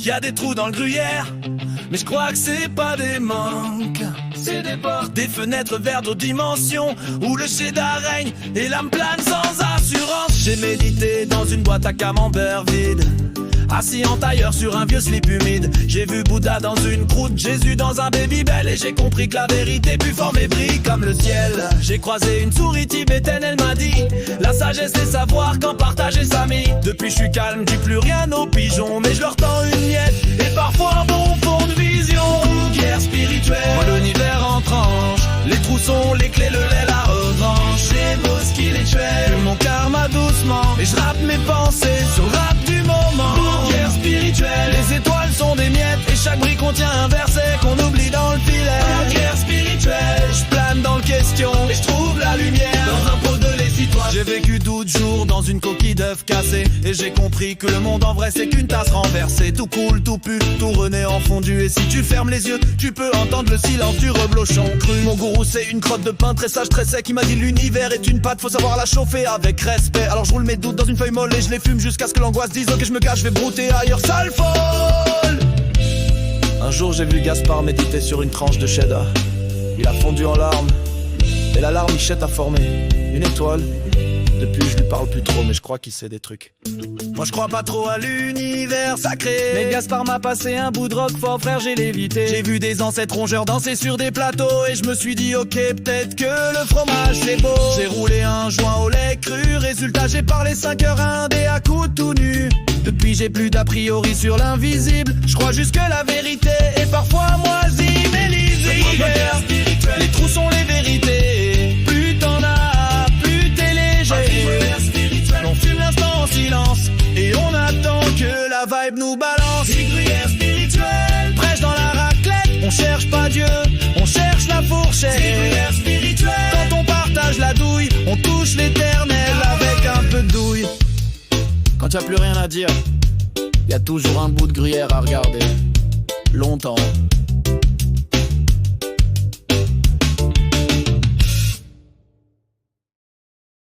Y a des trous dans le gruyère, mais je crois que c'est pas des manques. C'est des portes, des fenêtres vers d'autres dimensions, où le cheddar règne et l'âme plane sans assurance. J'ai médité dans une boîte à camembert vide, assis en tailleur sur un vieux slip humide. J'ai vu Bouddha dans une croûte, Jésus dans un Babybel, et j'ai compris que la vérité plus fort mais brille comme le ciel. J'ai croisé une souris tibétaine, elle m'a dit la sagesse c'est savoir quand partager sa mie. Depuis je suis calme, dis plus rien aux pigeons, mais je leur tends une miette et parfois un bon fond de vision. Guerre spirituelle, moi l'univers en tranche, les trous sont les clés, le lait, la revanche. Les mots ce qui les tuait, fume mon karma doucement, et je rappe mes pensées sur le rap du moment. Guerre spirituelle, les étoiles sont des miettes, et chaque brique contient un verset qu'on oublie dans le filet. Guerre spirituelle, je plane dans le question, et je trouve la lumière dans un pot de lait citoyen. J'ai vécu 12 jours dans une coquille d'œuf cassée, et j'ai compris que le monde en vrai c'est qu'une tasse renversée. Tout coule, tout pue, tout renaît en fondu, et si tu fermes les yeux, tu peux entendre le silence du reblochon cru. Mon gourou c'est une crotte de pain très sage, très sec, qui m'a dit l'univers est une pâte, faut savoir la chauffer avec respect. Alors je roule mes doutes dans une feuille molle et je les fume jusqu'à ce que l'angoisse dise ok je me cache, je vais brouter ailleurs, sale folle. Un jour j'ai vu Gaspard méditer sur une tranche de cheddar. Il a fondu en larmes, et la larmichette a formé une étoile. Depuis je lui parle plus trop, mais je crois qu'il sait des trucs. Moi je crois pas trop à l'univers sacré, mais Gaspard m'a passé un bout de rock fort, frère, j'ai lévité. J'ai vu des ancêtres rongeurs danser sur des plateaux, et je me suis dit ok peut-être que le fromage c'est beau. J'ai roulé un joint au lait cru, résultat j'ai parlé 5 heures indé à coups tout nu. Depuis j'ai plus d'a priori sur l'invisible, je crois juste que la vérité est parfois moisie mais lisible. Les trous sont les vérités, plus t'en as, plus t'es léger. On fume l'instant en silence, et on attend que la vibe nous balance. Des gruyères spirituelles, prêche dans la raclette, on cherche pas Dieu, on cherche la fourchette. Des gruyères spirituelles, quand on partage la douille, on touche l'éternel avec un peu de douille. Quand y a plus rien à dire, y a toujours un bout de gruyère à regarder. Longtemps.